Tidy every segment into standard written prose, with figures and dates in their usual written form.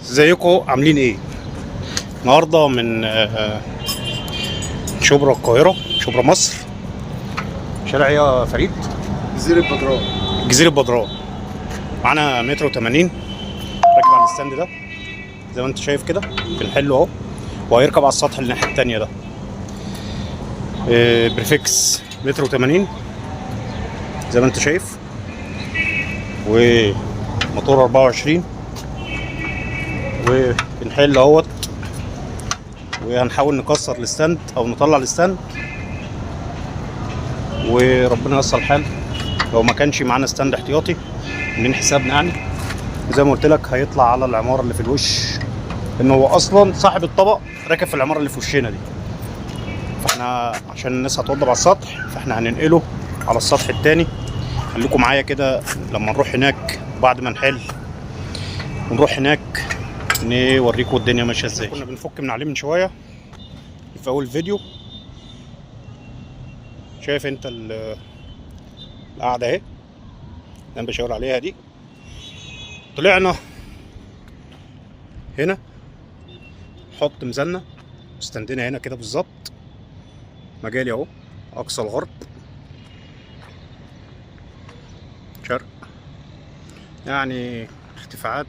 ازيكم عاملين ايه؟ النهارده من شبرا القاهرة، شبرا مصر، شارع يا فريد جزيرة بدران. جزيرة بدران. معانا مترو 80 راكب على الستاند ده زي ما انت شايف كده، بنحله اهو، وهيركب على السطح الناحية التانية ده. بريفكس مترو 80 زي ما انت شايف، وموتور 24، وبنحل اهوت، وهنحاول نكسر الستاند او نطلع الستاند، وربنا ييسر الحال. لو ما كانش معانا ستاند احتياطي من حسابنا يعني، زي ما قلت لك هيطلع على العماره اللي في الوش، ان هو اصلا صاحب الطبق راكب في العماره اللي في وشنا دي. فاحنا عشان الناس هتوضب على السطح، فاحنا هننقله على السطح التاني. خليكم معايا كده لما نروح هناك، بعد ما نحل ونروح هناك نوريكم الدنيا ماشيه ازاي. كنا بنفك من عليه من شويه في اول فيديو. شايف انت القعده اهي اللي انا بشاور عليها دي. طلعنا هنا نحط ميزاننا، استندنا هنا كده بالظبط، مجالي اهو اقصى الغرب شرق، يعني ارتفاعات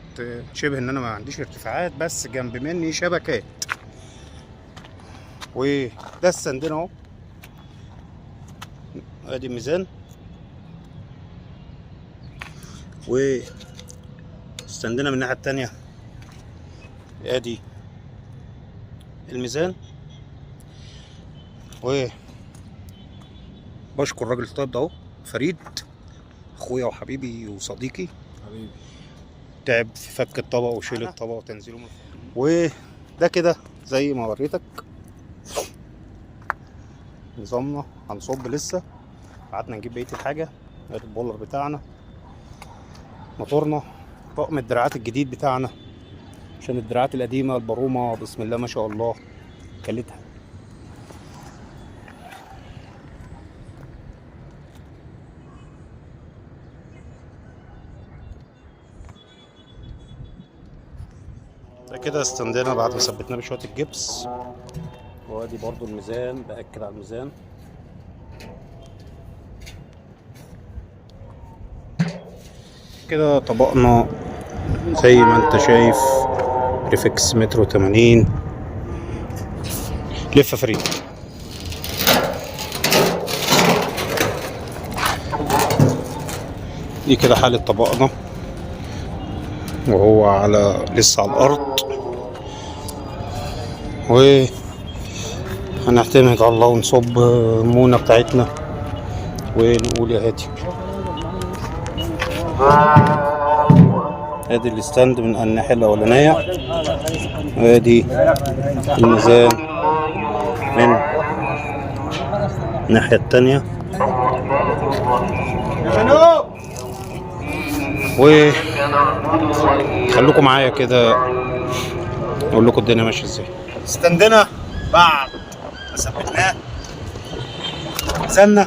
شبه ان انا ما عنديش ارتفاعات، بس جنب مني شبكات. وده استندنا اهو، ادي الميزان، واستندنا من الناحيه التانيه ادي الميزان. وبشكر الراجل الطيب ده اهو، فريد، اخويا وحبيبي وصديقي حبيبي، تعب في فك الطبق وشيل الطبق وتنزيله. وده كده زي ما وريتك نظامنا. هنصب لسه، قعدنا نجيب بقيه الحاجه. ادي البولر بتاعنا، موتورنا، طقم الدراعات الجديد بتاعنا، عشان الدراعات القديمه البرومه بسم الله ما شاء الله كلتها. ده كده استندنا بعد ما ثبتناه بشويه الجبس. وادي برضو الميزان، باكد على الميزان. كده طبقنا زي ما انت شايف، ريفكس مترو 80. لف فريد. دي كده حالة طبقنا، وهو على لسه على الارض، وهنعتمد على الله ونصب المونة بتاعتنا ونقول يا هادي. ادي الستاند من الناحية الاولانية، وادي الميزان من الناحية التانية، وخلوكم معايا كده اقول لكم الدنيا ماشيه ازاي. استندنا بعد ما ثبتناه، نزلنا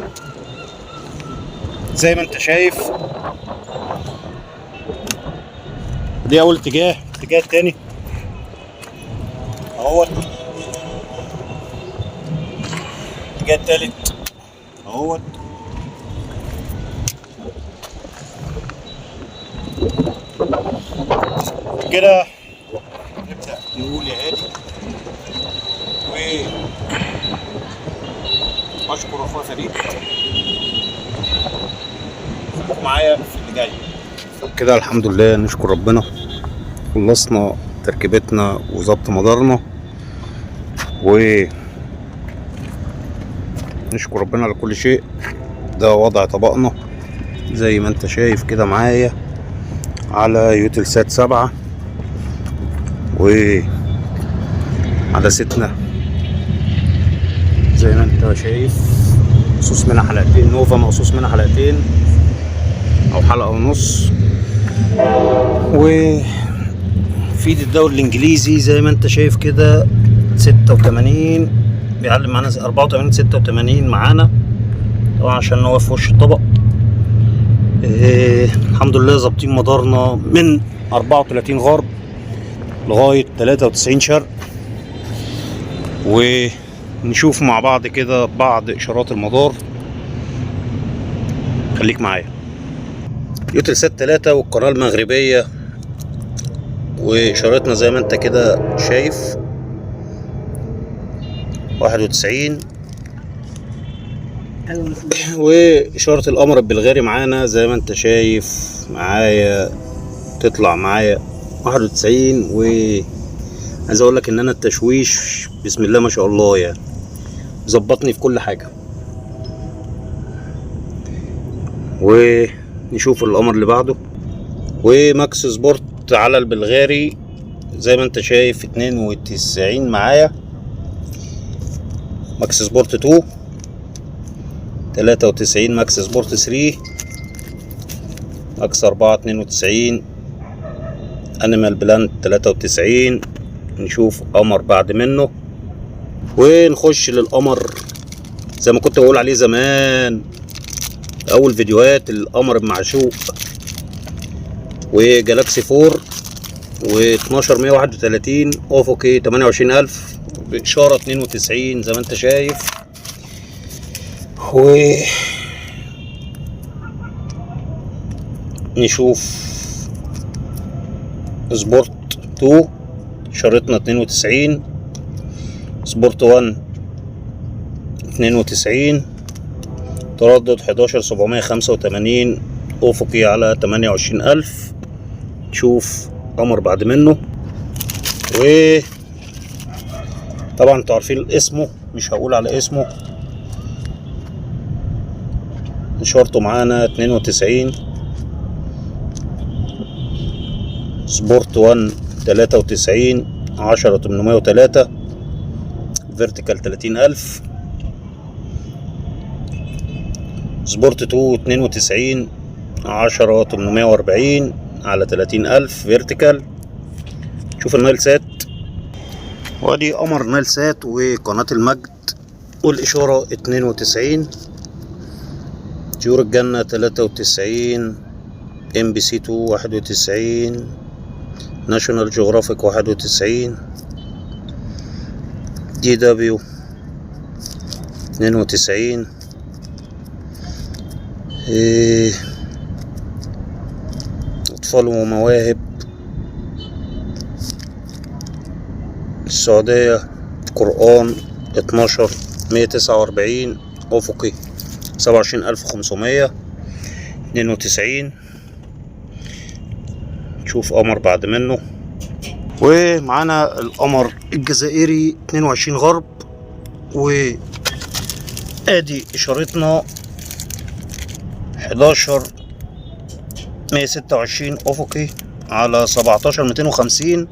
زي ما انت شايف. دي اول اتجاه. الاتجاه التاني اهوت، الاتجاه التالت اهوت. كده نبدأ نقول يا هادي، واشكر اخويا فريد. خليكم معايا في اللي جاي. كده الحمد لله، نشكر ربنا، خلصنا تركيبتنا وظبط مدارنا، ونشكر ربنا على كل شيء. ده وضع طبقنا زي ما انت شايف كده معايا على يوتلسات 7، وعدستنا زي ما انت شايف، مقصوص منها حلقتين، نوفا مقصوص منها حلقتين او حلقة ونص. وفيد الدوري الانجليزي زي ما انت شايف كده 86، بيعلم معانا 84 86 معانا طبعا عشان هو في وش الطبق. الحمد لله ظابطين مدارنا من 34 غرب لغاية 93 شرق، ونشوف مع بعض كده بعض إشارات المدار. خليك معايا. يوتلسات 3 والقناة المغربية، وإشارتنا زي ما انت كده شايف 91، وإشارة القمر البلغاري معانا زي ما انت شايف معايا، تطلع معايا 91. وعايز اقول لك ان انا التشويش بسم الله ما شاء الله يعني ظبطني في كل حاجة. ونشوف القمر اللي بعده، وماكس سبورت على البلغاري زي ما انت شايف 92 معايا. ماكس سبورت 2 93، ماكس سبورت 3، ماكس 4 92، انيمال بلانت 93. نشوف قمر بعد منه، ونخش للقمر زي ما كنت بقول عليه زمان اول فيديوهات، القمر المعشوق وجالاكسي 4 و12131 افقي 28000 بإشارة 92 زي ما انت شايف. نشوف سبورت 2 إشارتنا 92، سبورت 1 92، تردد 11785 افقي على 28000. نشوف قمر بعد منه، طبعا انتوا عارفين اسمه مش هقول على اسمه. اشارته معانا 92، سبورت 1 93 10803 فيرتيكال 30000، سبورت 2 92 10840 على 30000 فيرتيكال. شوف النايل سات، وادي قمر نايل سات وقناة المجد، والإشارة 92، طيور الجنة 93، ام بي سي 2 91، ناشونال جيوغرافيك 91، دي دبليو 92، أطفال ومواهب السعودية، قرآن 12 149 أفقي 27592. نشوف قمر بعد منه، ومعانا القمر الجزائري 22 غرب، وادي إشارتنا 11 126 أفقي على 17250.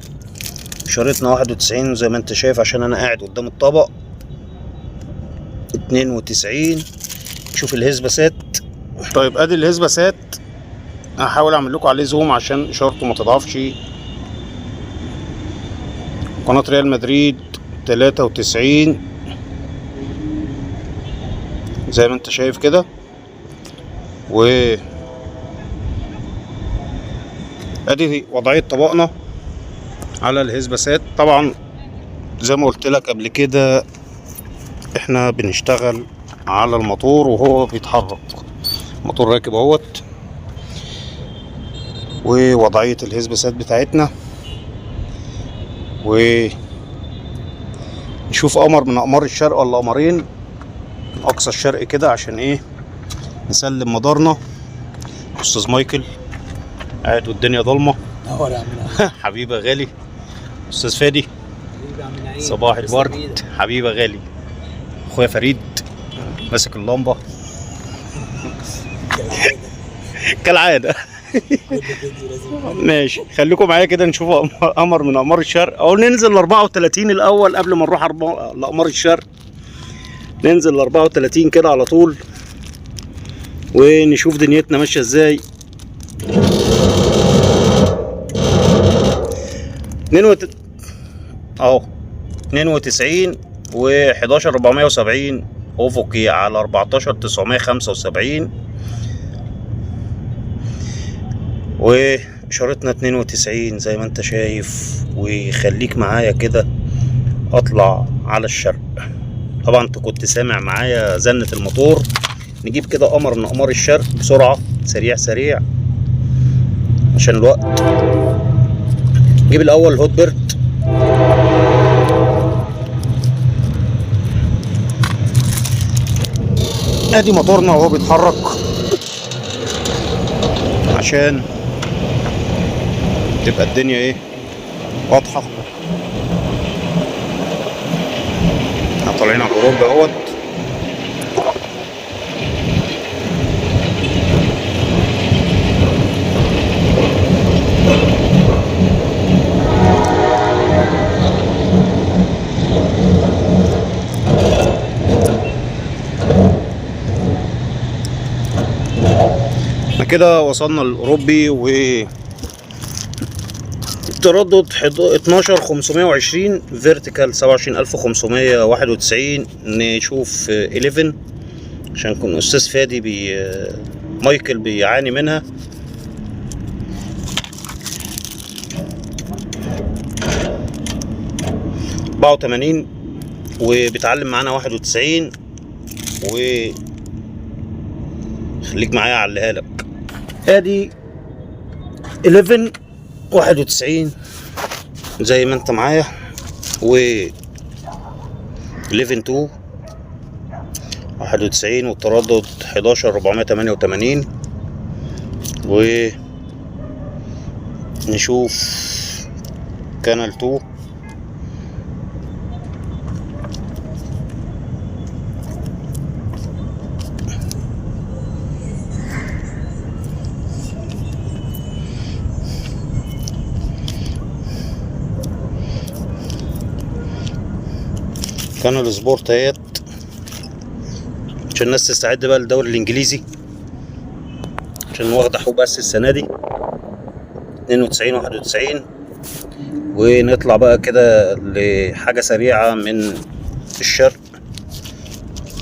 إشارتنا 91 زي ما انت شايف عشان انا قاعد قدام الطبق 92. شوف الهيزباسات. طيب ادي الهيزباسات، هحاول اعمل لكم عليه زوم عشان اشارته ما تضعفش. قناة ريال مدريد 93 زي ما انت شايف كده، ادي وضعية طبقنا على الهيزباسات. طبعا زي ما قلت لك قبل كده احنا بنشتغل على الموتور وهو بيتحرك، الموتور راكب اهوت، ووضعية الهيزباسات بتاعتنا. ونشوف قمر من اقمار الشرق ولا قمرين اقصى الشرق كده عشان ايه نسلم مدارنا. استاذ مايكل قاعد والدنيا ضلمه حبيبي غالي. استاذ فادي صباح الورد حبيبي غالي. اخويا فريد ماسك اللمبه كالعاده ماشي. خليكم معايا كده نشوف قمر من اقمار الشرق، او ننزل ل 34 الاول قبل ما نروح لاقمار الشرق. ننزل ل 34 كده على طول ونشوف دنيتنا ماشيه ازاي. 92 و11470 افقي على 14975. اشارتنا 92 زي ما انت شايف، وخليك معايا كده اطلع على الشرق. طبعا انت كنت سامع معايا زنة الموتور. نجيب كده قمر من اقمار الشرق بسرعة، سريع سريع عشان الوقت. نجيب الاول الهوت بيرد. ادي موتورنا وهو بيتحرك عشان تبقى الدنيا ايه واضحة. احنا طالعين على الغروب اهوت. احنا كده وصلنا للأوروبي و تردد 12520 فيرتيكال 27591. نشوف 11 عشان يكون أستاذ فادي مايكل بيعاني منها. أربعة وتمانين وبيتعلم معانا 91. وخليك معايا اعليها لك. ادي 11 91 زي ما انت معايا، و 11 2 91 والتردد 11488. ونشوف كانال 2. كانال سبورت اهيت عشان الناس تستعد بقى للدوري الانجليزي، عشان واخده حقوق بس السنه دي 92 91. ونطلع بقى كده لحاجه سريعه من الشرق.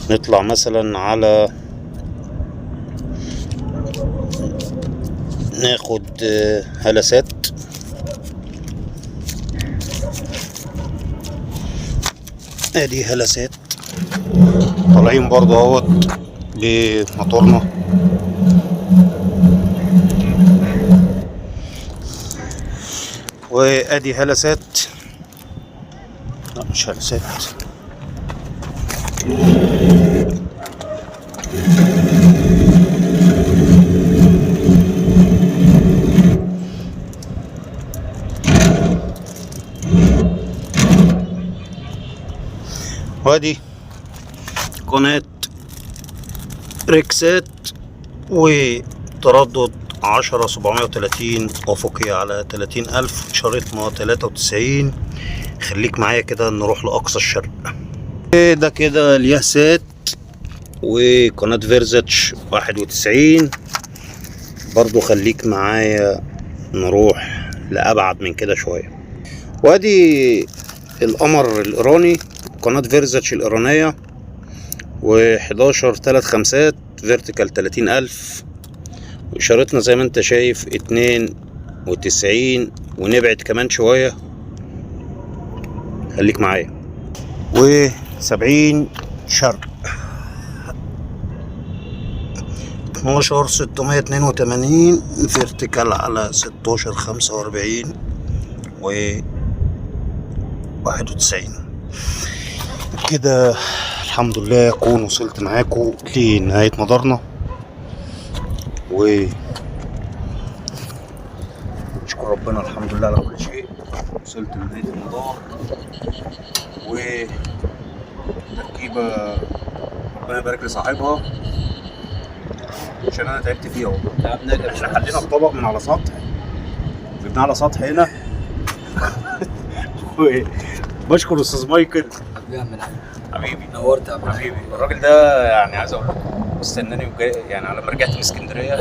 نطلع مثلا على ناخد هلسات. ادي هلسات طالعين برضه اهوت بموتورنا. وادي هلسات، لا مش هلسات، وادي قناة ريكسات وتردد 10730 أفقي على 30000. شريطنا 93. خليك معايا كده نروح لأقصى الشرق. ده كده الياسات وقناة فيرزاتش 91. برضو خليك معايا نروح لأبعد من كده شوية. وادي القمر الإيراني، قناة فيرزاتش الإيرانية، و11 3 خمسات فيرتيكال 30000. وإشارتنا زي ما انت شايف 92. ونبعد كمان شوية، خليك معايا. و70 شرق 12 682 فيرتيكال على 16 45 و 91. كده الحمد لله اكون وصلت معاكم لنهاية مدارنا، و نشكر ربنا الحمد لله على كل شيء. وصلت لنهاية المدار وتركيبة ربنا يبارك لصاحبها، عشان انا تعبت فيها والله. احنا حلينا الطبق من على سطح، جبناه على سطح هنا. بشكر استاذ مايكل حبيبي، نورت يا حبيبي. الراجل ده يعني عايز اقول لكم استناني يعني على ما رجعت من اسكندريه.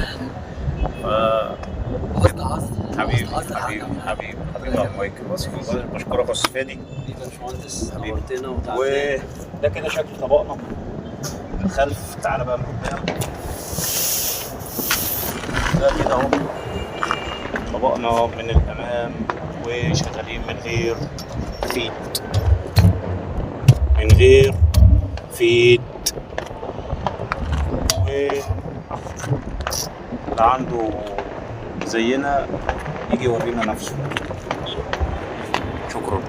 حبيبي حبيبي حبيبي حبيبي يا مايكل. بشكرك يا استاذ فادي حبيبي، نورتنا. وده كده شكل طبقنا من الخلف. تعالى بقى من قدام. ده كده اهو طبقنا من الامام وشغالين من غير فيت، من غير فيت. واللي عنده زينا يجي يورينا نفسه. شكرا.